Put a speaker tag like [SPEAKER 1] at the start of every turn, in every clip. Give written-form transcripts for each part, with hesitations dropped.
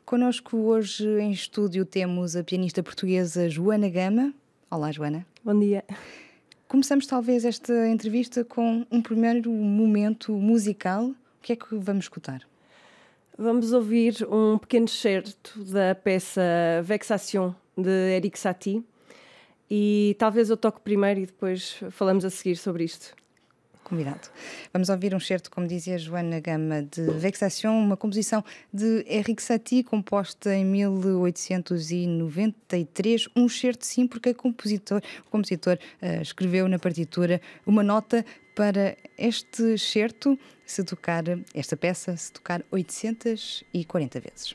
[SPEAKER 1] Connosco hoje em estúdio temos a pianista portuguesa Joana Gama. Olá, Joana.
[SPEAKER 2] Bom dia.
[SPEAKER 1] Começamos talvez esta entrevista com um primeiro momento musical. O que é que vamos escutar?
[SPEAKER 2] Vamos ouvir um pequeno excerto da peça Vexation, de Erik Satie. E talvez eu toque primeiro e depois falamos a seguir sobre isto.
[SPEAKER 1] Combinado. Vamos ouvir um excerto, como dizia Joana Gama, de Vexation, uma composição de Erik Satie, composta em 1893. Um excerto, sim, porque o compositor escreveu na partitura uma nota para este excerto, esta peça, se tocar 840 vezes.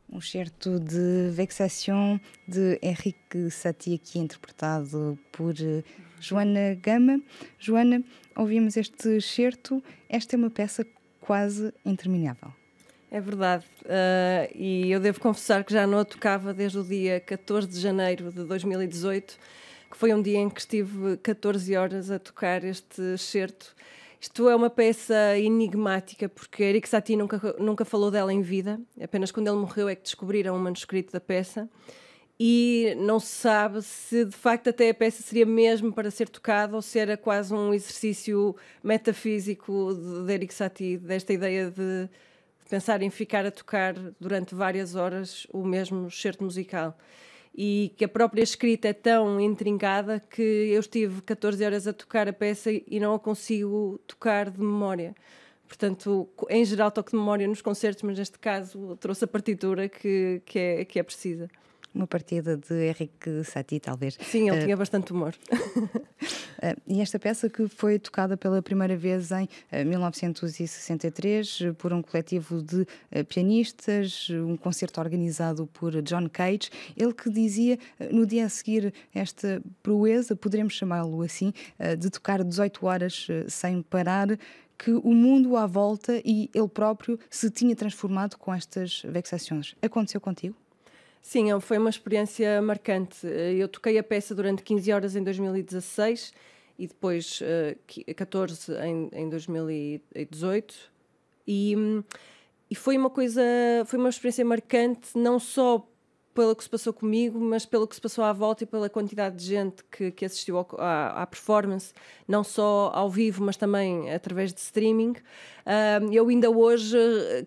[SPEAKER 1] Um excerto de Vexation de Erik Satie, aqui interpretado por Joana Gama. Joana, ouvimos este excerto. Esta é uma peça quase interminável.
[SPEAKER 2] É verdade. E eu devo confessar que já não a tocava desde o dia 14 de janeiro de 2018, que foi um dia em que estive 14 horas a tocar este excerto. Isto é uma peça enigmática, porque Erik Satie nunca falou dela em vida. Apenas quando ele morreu é que descobriram o manuscrito da peça. E não se sabe se, de facto, até a peça seria mesmo para ser tocada ou se era quase um exercício metafísico de Erik Satie, desta ideia de pensar em ficar a tocar durante várias horas o mesmo excerto musical. E que a própria escrita é tão intrincada que eu estive 14 horas a tocar a peça e não a consigo tocar de memória. Portanto, em geral toco de memória nos concertos, mas neste caso trouxe a partitura que é precisa.
[SPEAKER 1] Uma partida de Erik Satie, talvez.
[SPEAKER 2] Sim, ele tinha bastante humor.
[SPEAKER 1] E esta peça que foi tocada pela primeira vez em 1963 por um coletivo de pianistas, um concerto organizado por John Cage, ele que dizia no dia a seguir esta proeza, poderemos chamá-lo assim, de tocar 18 horas sem parar, que o mundo à volta e ele próprio se tinha transformado com estas vexações. Aconteceu contigo?
[SPEAKER 2] Sim, foi uma experiência marcante. Eu toquei a peça durante 15 horas em 2016 e depois 14 em 2018 e foi uma experiência marcante, não só pelo que se passou comigo, mas pelo que se passou à volta e pela quantidade de gente que assistiu à performance, não só ao vivo, mas também através de streaming. Eu ainda hoje,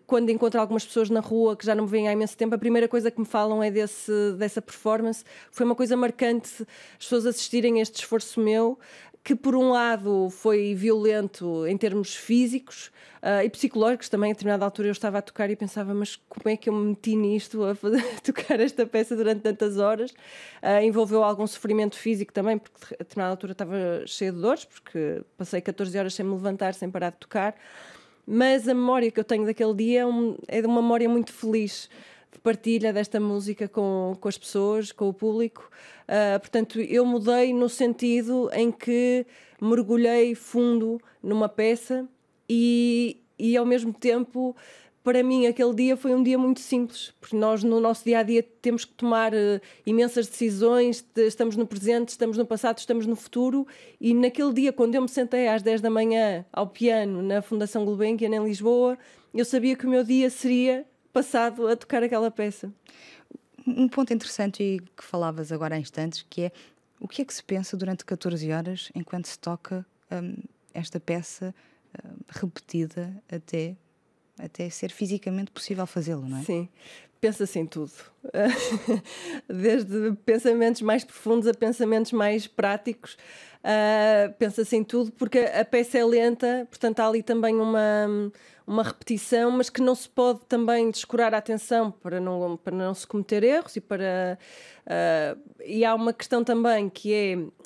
[SPEAKER 2] quando encontro algumas pessoas na rua que já não me veem há imenso tempo, a primeira coisa que me falam é dessa performance. Foi uma coisa marcante as pessoas assistirem a este esforço meu, que por um lado foi violento em termos físicos e psicológicos também. A determinada altura eu estava a tocar e pensava, mas como é que eu me meti nisto a tocar esta peça durante tantas horas? Envolveu algum sofrimento físico também, porque a determinada altura estava cheia de dores, porque passei 14 horas sem me levantar, sem parar de tocar. Mas a memória que eu tenho daquele dia é de uma memória muito feliz, de partilha desta música com as pessoas, com o público. Portanto, eu mudei no sentido em que mergulhei fundo numa peça e ao mesmo tempo, para mim, aquele dia foi um dia muito simples, porque nós no nosso dia-a-dia temos que tomar imensas decisões, estamos no presente, estamos no passado, estamos no futuro, e naquele dia, quando eu me sentei às 10 da manhã ao piano na Fundação Gulbenkian em Lisboa, eu sabia que o meu dia seria passado a tocar aquela peça.
[SPEAKER 1] Um ponto interessante e que falavas agora há instantes, que é o que é que se pensa durante 14 horas enquanto se toca esta peça repetida até ser fisicamente possível fazê-lo, não é?
[SPEAKER 2] Sim, pensa-se em tudo. Desde pensamentos mais profundos a pensamentos mais práticos. Pensa-se em tudo, porque a peça é lenta, portanto há ali também uma repetição, mas que não se pode também descurar a atenção para não se cometer erros e há uma questão também que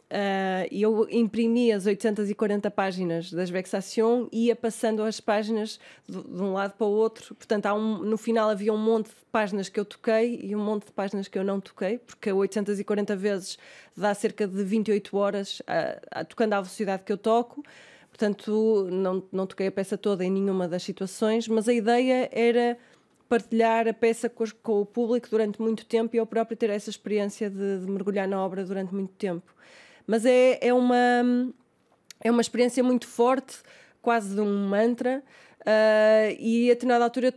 [SPEAKER 2] é, eu imprimi as 840 páginas das Vexation e ia passando as páginas de um lado para o outro, portanto no final havia um monte de páginas que eu toquei e um monte de páginas que eu não toquei, porque 840 vezes dá cerca de 28 horas tocando à velocidade que eu toco. Portanto, não toquei a peça toda em nenhuma das situações, mas a ideia era partilhar a peça com o público durante muito tempo e eu próprio ter essa experiência de mergulhar na obra durante muito tempo. Mas é uma experiência muito forte, quase de um mantra, e a determinada altura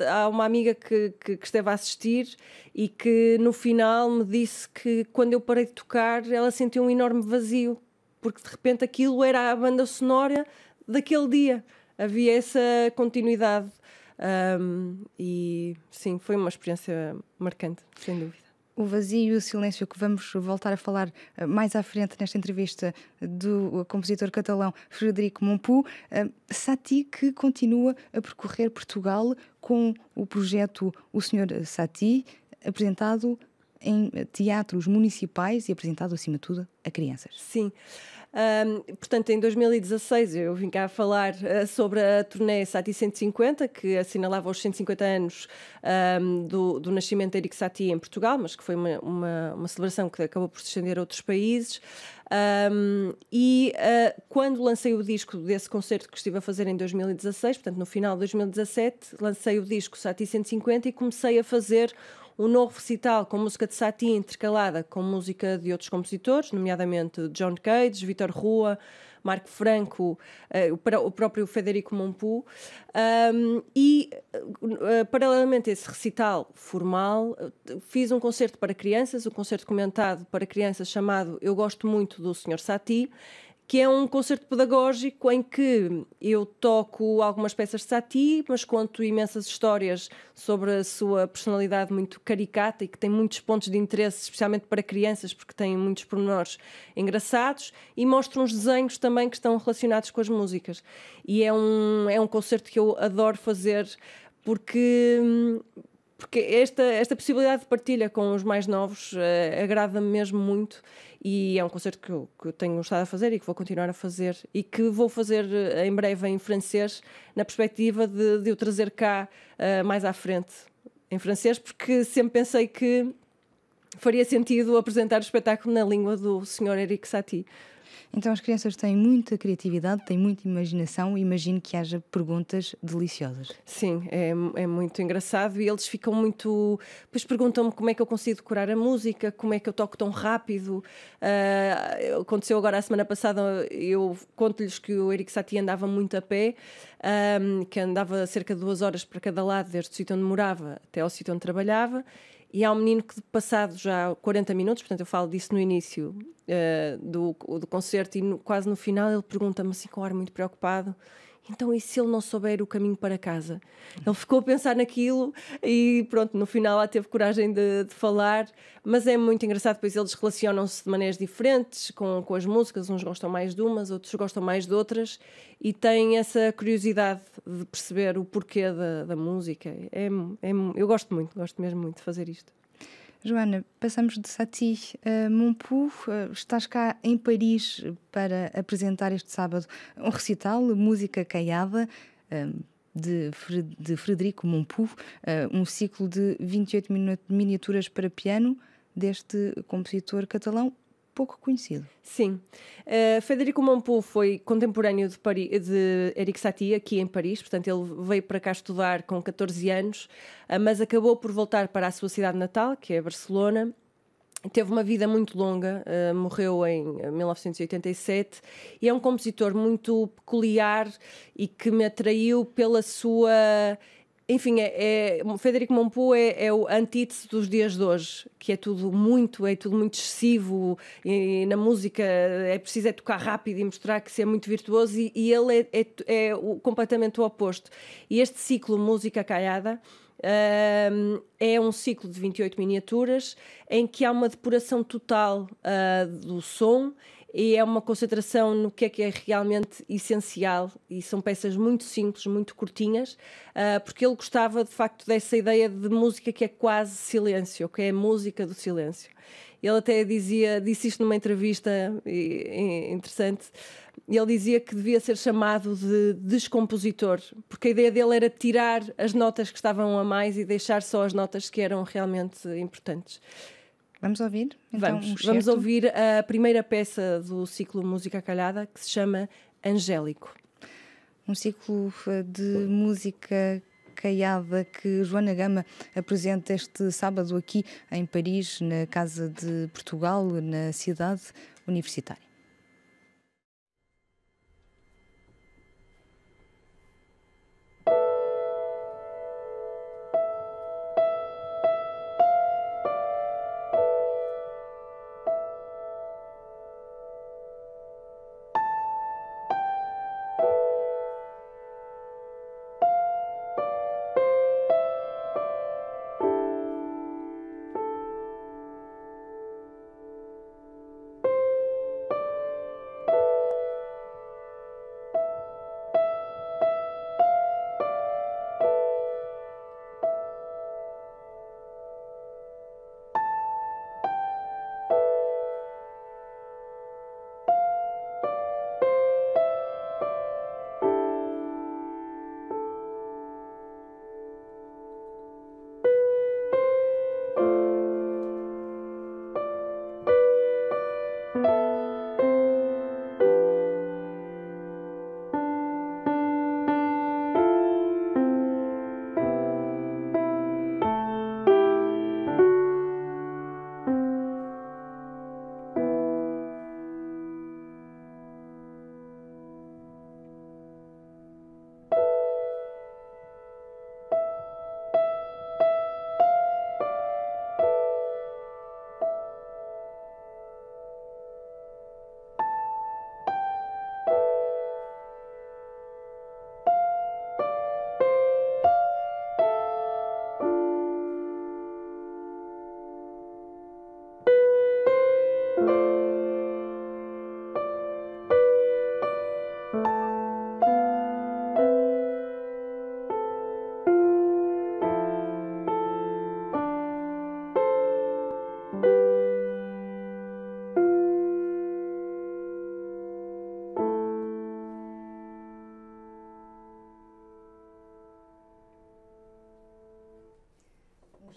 [SPEAKER 2] há uma amiga que esteve a assistir e que no final me disse que quando eu parei de tocar ela sentiu um enorme vazio, porque de repente aquilo era a banda sonora daquele dia. Havia essa continuidade. E sim, foi uma experiência marcante, sem dúvida.
[SPEAKER 1] O vazio e o silêncio, que vamos voltar a falar mais à frente nesta entrevista do compositor catalão Frederico Mompou. Satie, que continua a percorrer Portugal com o projeto O Sr. Satie, apresentado em teatros municipais e apresentado, acima de tudo, a crianças.
[SPEAKER 2] Sim. Portanto, em 2016 eu vim cá falar sobre a turnê Satie 150, que assinalava os 150 anos do nascimento de Erik Satie em Portugal, mas que foi uma celebração que acabou por se estender a outros países. Quando lancei o disco desse concerto que estive a fazer em 2016, portanto no final de 2017, lancei o disco Satie 150 e comecei a fazer um novo recital com música de Satie intercalada com música de outros compositores, nomeadamente John Cage, Vítor Rua, Marco Franco, o próprio Federico Mompou. Paralelamente a esse recital formal, fiz um concerto para crianças, um concerto comentado para crianças chamado Eu Gosto Muito do Sr. Satie, que é um concerto pedagógico em que eu toco algumas peças de Satie, mas conto imensas histórias sobre a sua personalidade muito caricata e que tem muitos pontos de interesse, especialmente para crianças, porque tem muitos pormenores engraçados, e mostro uns desenhos também que estão relacionados com as músicas. E é um concerto que eu adoro fazer, porque esta possibilidade de partilha com os mais novos agrada-me mesmo muito, e é um concerto que eu tenho gostado de fazer e que vou continuar a fazer e que vou fazer em breve em francês, na perspectiva de o trazer cá mais à frente em francês, porque sempre pensei que faria sentido apresentar o espetáculo na língua do Sr. Erik Satie.
[SPEAKER 1] Então as crianças têm muita criatividade, têm muita imaginação e imagino que haja perguntas deliciosas.
[SPEAKER 2] Sim, é muito engraçado e eles ficam muito... Depois perguntam-me como é que eu consigo decorar a música, como é que eu toco tão rápido. Aconteceu agora a semana passada, eu conto-lhes que o Erik Satie andava muito a pé, que andava cerca de 2 horas para cada lado, desde o sítio onde morava até ao sítio onde trabalhava. E há um menino que, passado já 40 minutos, portanto eu falo disso no início do concerto e quase no final, ele pergunta-me assim com um ar muito preocupado, então e se ele não souber o caminho para casa? Ele ficou a pensar naquilo e pronto, no final lá teve coragem de falar, mas é muito engraçado, pois eles relacionam-se de maneiras diferentes com as músicas, uns gostam mais de umas, outros gostam mais de outras, e têm essa curiosidade de perceber o porquê da música. Eu gosto mesmo muito de fazer isto.
[SPEAKER 1] Joana, passamos de Satie a Montpou. Estás cá em Paris para apresentar este sábado um recital, Música Caiada, de Frederico Montpou, um ciclo de 28 miniaturas para piano deste compositor catalão pouco conhecido.
[SPEAKER 2] Sim. Federico Montpou foi contemporâneo de Erik Satie, aqui em Paris. Portanto, ele veio para cá estudar com 14 anos, mas acabou por voltar para a sua cidade natal, que é Barcelona. Teve uma vida muito longa, morreu em 1987, e é um compositor muito peculiar e que me atraiu pela sua... Enfim, Federico Montpou é o antítese dos dias de hoje, que é tudo muito excessivo, e na música é preciso tocar rápido e mostrar que se é muito virtuoso, e ele é completamente o oposto. E este ciclo Música Caiada é um ciclo de 28 miniaturas em que há uma depuração total do som, e é uma concentração no que é realmente essencial, e são peças muito simples, muito curtinhas, porque ele gostava de facto dessa ideia de música que é quase silêncio, que é a música do silêncio. Ele até disse isto numa entrevista interessante. Ele dizia que devia ser chamado de descompositor, porque a ideia dele era tirar as notas que estavam a mais e deixar só as notas que eram realmente importantes.
[SPEAKER 1] Vamos ouvir? Então,
[SPEAKER 2] vamos ouvir a primeira peça do ciclo Música Caiada, que se chama Angélico.
[SPEAKER 1] Um ciclo de música caiada que Joana Gama apresenta este sábado aqui em Paris, na Casa de Portugal, na cidade universitária.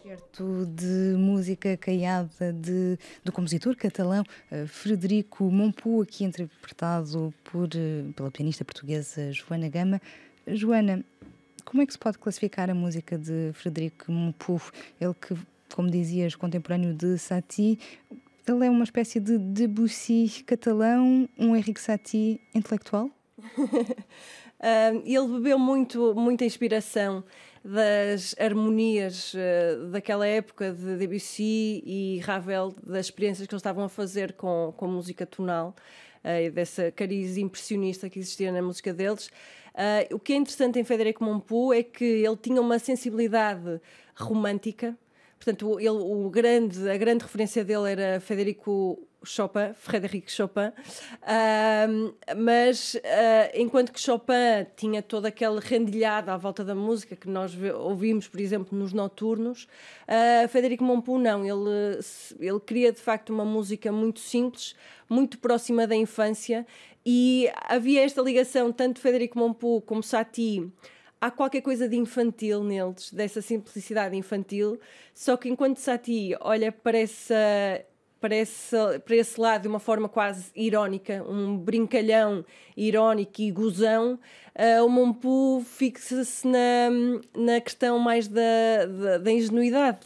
[SPEAKER 1] Concerto de música caiada do compositor catalão Frederico Montpou, aqui interpretado pela pianista portuguesa Joana Gama. Joana, como é que se pode classificar a música de Frederico Montpou? Ele que, como dizias, contemporâneo de Satie, ele é uma espécie de Debussy catalão, um Erik Satie intelectual?
[SPEAKER 2] Ele bebeu muita inspiração das harmonias daquela época de Debussy e Ravel, das experiências que eles estavam a fazer com música tonal, e dessa cariz impressionista que existia na música deles. O que é interessante em Federico Mompou é que ele tinha uma sensibilidade romântica. Portanto, a grande referência dele era Frédéric Chopin, mas enquanto que Chopin tinha todo aquele rendilhado à volta da música que nós ouvimos, por exemplo, nos noturnos, Federico Mompou não, ele queria de facto uma música muito simples, muito próxima da infância, e havia esta ligação, tanto Federico Mompou como Satie. Há qualquer coisa de infantil neles, dessa simplicidade infantil, só que enquanto Satie olha para esse lado de uma forma quase irónica, um brincalhão irónico e gozão, o Mompou fixa-se na questão mais da ingenuidade.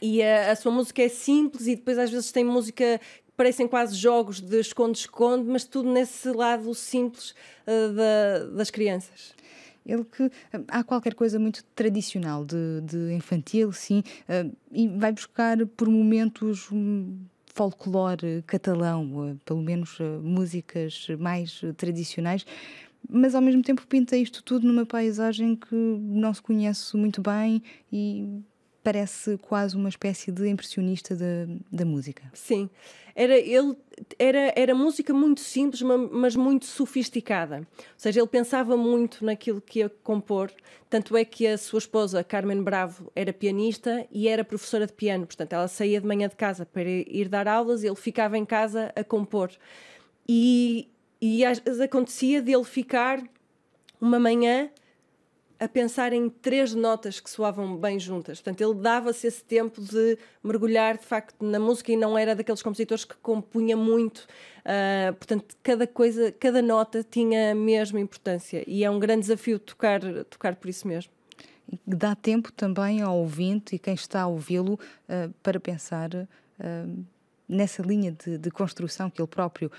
[SPEAKER 2] E a sua música é simples e depois às vezes tem música que parecem quase jogos de esconde-esconde, mas tudo nesse lado simples das crianças.
[SPEAKER 1] Há qualquer coisa muito tradicional de infantil, sim, e vai buscar por momentos folclore catalão, pelo menos músicas mais tradicionais, mas ao mesmo tempo pinta isto tudo numa paisagem que não se conhece muito bem e parece quase uma espécie de impressionista da música.
[SPEAKER 2] Sim, era música muito simples, mas muito sofisticada. Ou seja, ele pensava muito naquilo que ia compor, tanto é que a sua esposa, Carmen Bravo, era pianista e era professora de piano. Portanto, ela saía de manhã de casa para ir dar aulas e ele ficava em casa a compor. E às vezes acontecia dele ficar uma manhã a pensar em 3 notas que soavam bem juntas. Portanto, ele dava-se esse tempo de mergulhar, de facto, na música e não era daqueles compositores que compunha muito. Portanto, cada nota tinha a mesma importância e é um grande desafio tocar por isso mesmo.
[SPEAKER 1] Dá tempo também ao ouvinte e quem está a ouvi-lo para pensar nessa linha de construção que ele próprio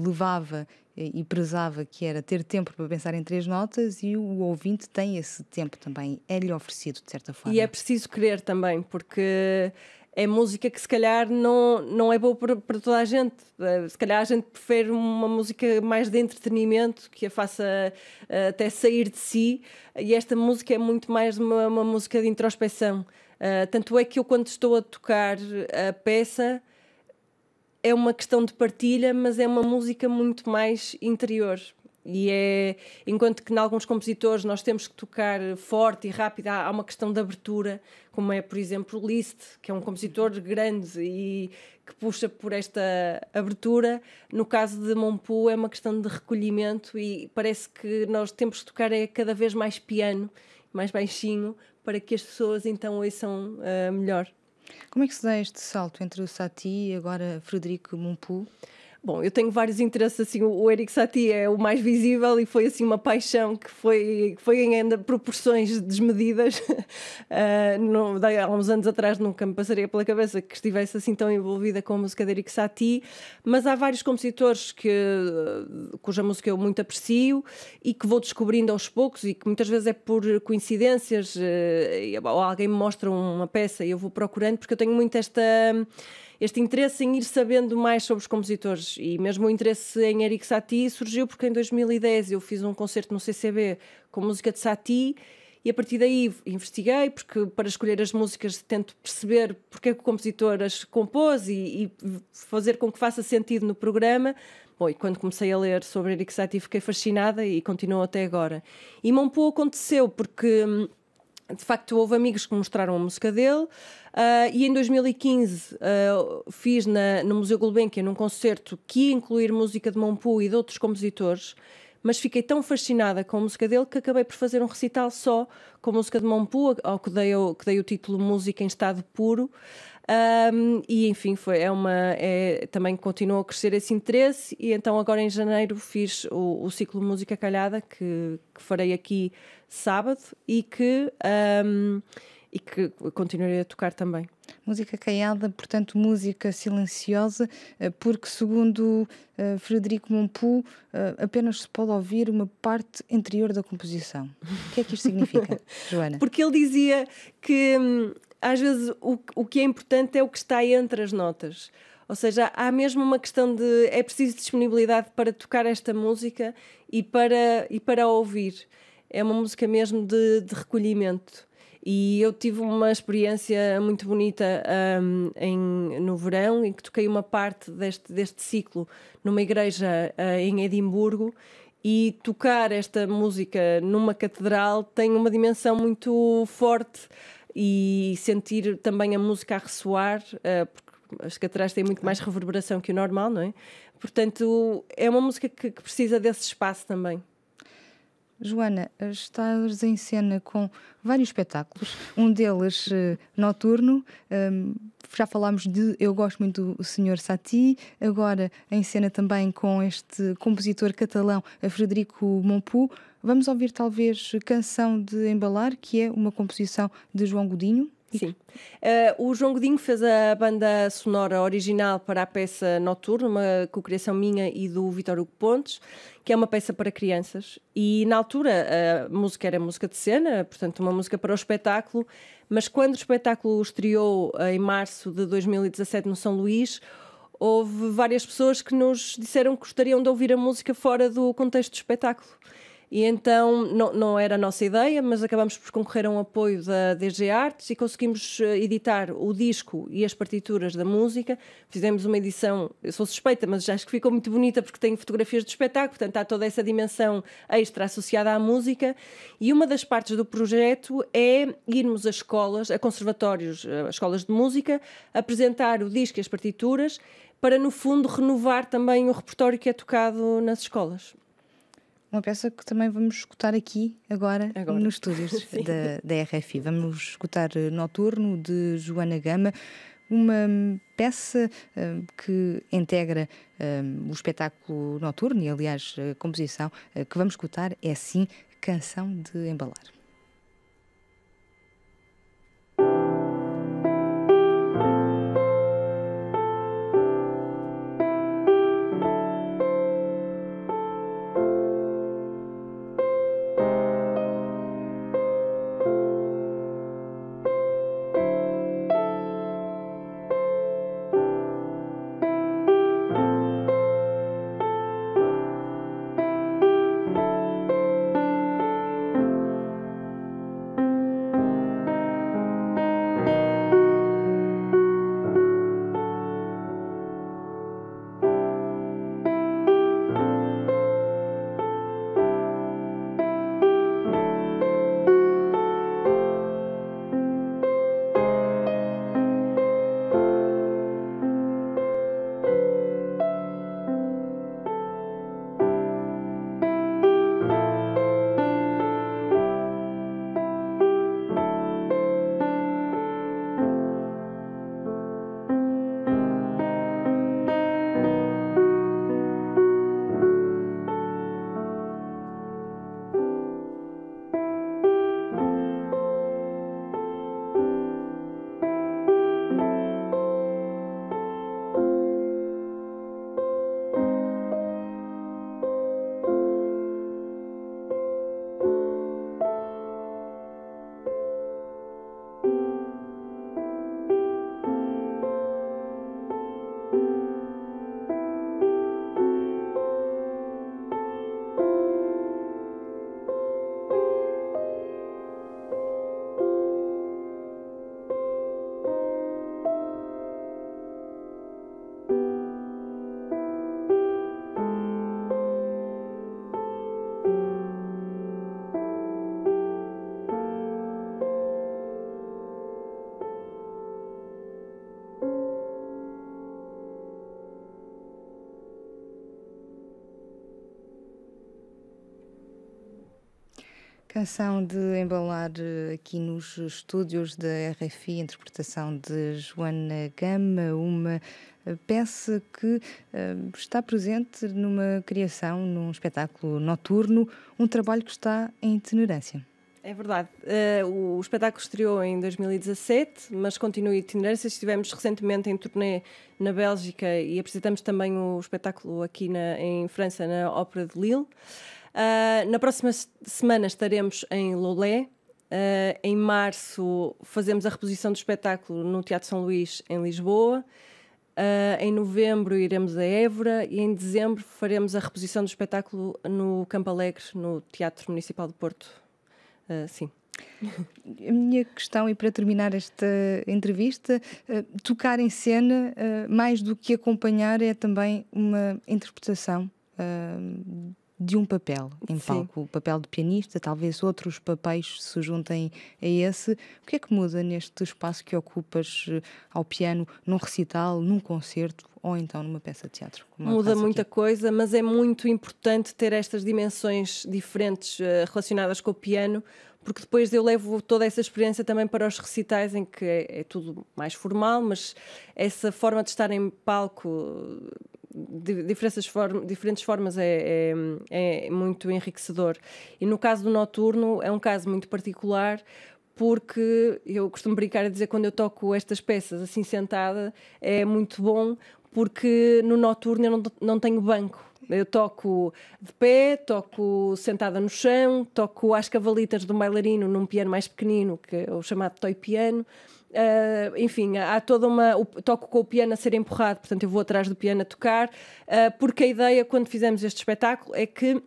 [SPEAKER 1] levava e prezava, que era ter tempo para pensar em 3 notas, e o ouvinte tem esse tempo também, é-lhe oferecido de certa forma.
[SPEAKER 2] E é preciso querer também, porque é música que se calhar não é boa para toda a gente. Se calhar a gente prefere uma música mais de entretenimento, que a faça até sair de si, e esta música é muito mais uma música de introspecção. Tanto é que eu, quando estou a tocar a peça, é uma questão de partilha, mas é uma música muito mais interior. E enquanto que em alguns compositores nós temos que tocar forte e rápido, há uma questão de abertura, como é, por exemplo, o Liszt, que é um compositor grande e que puxa por esta abertura. No caso de Mompou é uma questão de recolhimento e parece que nós temos que tocar cada vez mais piano, mais baixinho, para que as pessoas então ouçam melhor.
[SPEAKER 1] Como é que se dá este salto entre o Satie e agora Frederico Mompou?
[SPEAKER 2] Bom, eu tenho vários interesses, assim, o Erik Satie é o mais visível e foi assim uma paixão que foi em ainda proporções desmedidas. Há uns anos atrás nunca me passaria pela cabeça que estivesse assim tão envolvida com a música de Erik Satie, mas há vários compositores cuja música eu muito aprecio e que vou descobrindo aos poucos e que muitas vezes é por coincidências, ou alguém me mostra uma peça e eu vou procurando, porque eu tenho muito este interesse em ir sabendo mais sobre os compositores, e mesmo o interesse em Erik Satie surgiu porque em 2010 eu fiz um concerto no CCB com música de Satie e a partir daí investiguei, porque para escolher as músicas tento perceber porque é que o compositor as compôs e fazer com que faça sentido no programa. Bom, e quando comecei a ler sobre Erik Satie fiquei fascinada e continuo até agora. E Mompou aconteceu porque de facto houve amigos que mostraram a música dele, e em 2015 fiz no Museu Gulbenkian num concerto que ia incluir música de Mompou e de outros compositores, mas fiquei tão fascinada com a música dele que acabei por fazer um recital só com a música de Mompou, ao que dei o título Música em Estado Puro. E enfim, também continuou a crescer esse interesse, e então agora em janeiro fiz o ciclo Música Calhada que farei aqui sábado e que continuarei a tocar também.
[SPEAKER 1] Música caiada, portanto música silenciosa, porque segundo Frederico Mompou apenas se pode ouvir uma parte interior da composição. O que é que isto significa, Joana?
[SPEAKER 2] Porque ele dizia que às vezes o que é importante é o que está entre as notas. Ou seja, há mesmo uma questão de... É preciso disponibilidade para tocar esta música e para ouvir. É uma música mesmo de recolhimento. E eu tive uma experiência muito bonita no verão, em que toquei uma parte deste ciclo numa igreja em Edimburgo, e tocar esta música numa catedral tem uma dimensão muito forte, e sentir também a música a ressoar, porque as catedrais têm muito mais reverberação que o normal, não é? Portanto, é uma música que precisa desse espaço também.
[SPEAKER 1] Joana, estás em cena com vários espetáculos, um deles noturno. Já falámos de Eu Gosto Muito do Sr. Satie, agora em cena também com este compositor catalão, Frederico Mompou. Vamos ouvir talvez Canção de Embalar, que é uma composição de João Godinho.
[SPEAKER 2] Sim. O João Godinho fez a banda sonora original para a peça Noturno, uma cocriação minha e do Vítor Hugo Pontes, que é uma peça para crianças. E na altura a música era música de cena, portanto uma música para o espetáculo, mas quando o espetáculo estreou em março de 2017 no São Luís, houve várias pessoas que nos disseram que gostariam de ouvir a música fora do contexto do espetáculo. E então não era a nossa ideia, mas acabamos por concorrer a um apoio da DG Artes e conseguimos editar o disco e as partituras da música. Fizemos uma edição, eu sou suspeita, mas já acho que ficou muito bonita porque tem fotografias do espetáculo, portanto há toda essa dimensão extra associada à música. E uma das partes do projeto é irmos a escolas, a conservatórios, a escolas de música, apresentar o disco e as partituras para, no fundo, renovar também o repertório que é tocado nas escolas.
[SPEAKER 1] Uma peça que também vamos escutar aqui agora. Nos estúdios da RFI. Vamos escutar Noturno, de Joana Gama, uma peça que integra o espetáculo noturno, e aliás a composição que vamos escutar é sim Canção de Embalar. Canção de Embalar aqui nos estúdios da RFI, interpretação de Joana Gama, uma peça que está presente numa criação, num espetáculo noturno, um trabalho que está em itinerância.
[SPEAKER 2] É verdade. O espetáculo estreou em 2017, mas continua em itinerância. Estivemos recentemente em turnê na Bélgica e apresentamos também o espetáculo aqui em França, na Ópera de Lille. Na próxima semana estaremos em Lolé. Em março fazemos a reposição do espetáculo no Teatro São Luís, em Lisboa. Em novembro iremos a Évora e em dezembro faremos a reposição do espetáculo no Campo Alegre, no Teatro Municipal do Porto. Sim.
[SPEAKER 1] A minha questão, e para terminar esta entrevista, tocar em cena, mais do que acompanhar, é também uma interpretação de um papel em palco. O papel de pianista, talvez outros papéis se juntem a esse. O que é que muda neste espaço que ocupas ao piano, num recital, num concerto ou então numa peça de teatro?
[SPEAKER 2] Muda muita coisa, mas é muito importante ter estas dimensões diferentes relacionadas com o piano, porque depois eu levo toda essa experiência também para os recitais, em que é tudo mais formal, mas essa forma de estar em palco, de diferentes formas, é muito enriquecedor. E no caso do noturno é um caso muito particular, porque eu costumo brincar a dizer, quando eu toco estas peças assim sentada, é muito bom, porque no noturno eu não tenho banco. Eu toco de pé, toco sentada no chão, toco às cavalitas de um bailarino num piano mais pequenino, que é o chamado toy piano. Enfim, há toda toco com o piano a ser empurrado, portanto eu vou atrás do piano a tocar, porque a ideia, quando fizemos este espetáculo, é que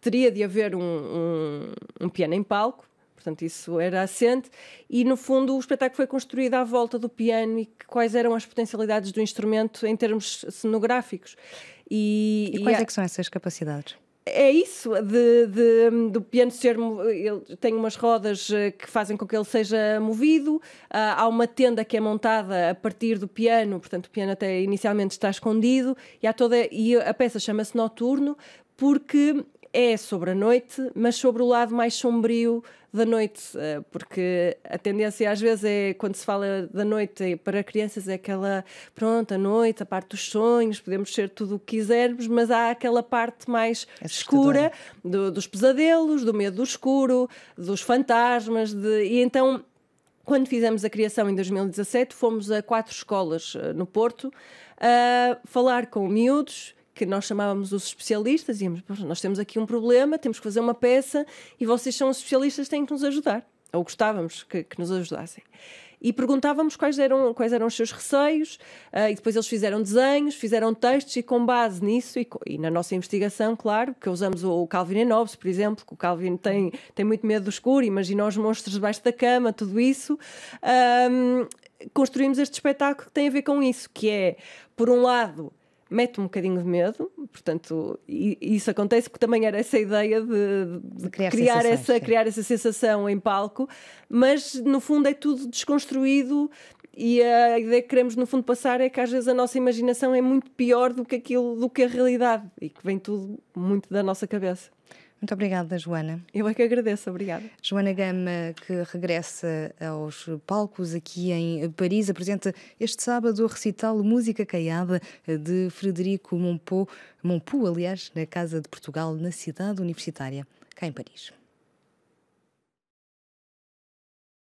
[SPEAKER 2] teria de haver um piano em palco. Portanto, isso era assente, e no fundo o espetáculo foi construído à volta do piano e quais eram as potencialidades do instrumento em termos cenográficos.
[SPEAKER 1] E quais é que são essas capacidades?
[SPEAKER 2] É isso, do piano ser... Ele tem umas rodas que fazem com que ele seja movido, há uma tenda que é montada a partir do piano, portanto o piano até inicialmente está escondido, e a peça chama-se Noturno, porque é sobre a noite, mas sobre o lado mais sombrio da noite, porque a tendência às vezes é, quando se fala da noite para crianças, é aquela, pronto, a noite, a parte dos sonhos, podemos ser tudo o que quisermos, mas há aquela parte mais escura dos pesadelos, do medo do escuro, dos fantasmas, e então, quando fizemos a criação em 2017, fomos a 4 escolas no Porto a falar com miúdos, que nós chamávamos os especialistas, e íamos, nós temos aqui um problema, temos que fazer uma peça e vocês são os especialistas, têm que nos ajudar. Ou gostávamos que nos ajudassem. E perguntávamos quais eram os seus receios, e depois eles fizeram desenhos, fizeram textos, e com base nisso, e na nossa investigação, claro, que usamos o Calvin and Hobbes, por exemplo, que o Calvin tem muito medo do escuro, imagina os monstros debaixo da cama, tudo isso. Construímos este espetáculo que tem a ver com isso, que é, por um lado, mete um bocadinho de medo, portanto, e isso acontece porque também era essa ideia de criar essa sensação em palco, mas no fundo é tudo desconstruído, e a ideia que queremos no fundo passar é que às vezes a nossa imaginação é muito pior do que a realidade, e que vem tudo muito da nossa cabeça.
[SPEAKER 1] Muito obrigada, Joana.
[SPEAKER 2] Eu é que agradeço, obrigada.
[SPEAKER 1] Joana Gama, que regressa aos palcos aqui em Paris, apresenta este sábado o recital Música Caiada de Frederico Mompou, aliás, na Casa de Portugal, na cidade universitária, cá em Paris.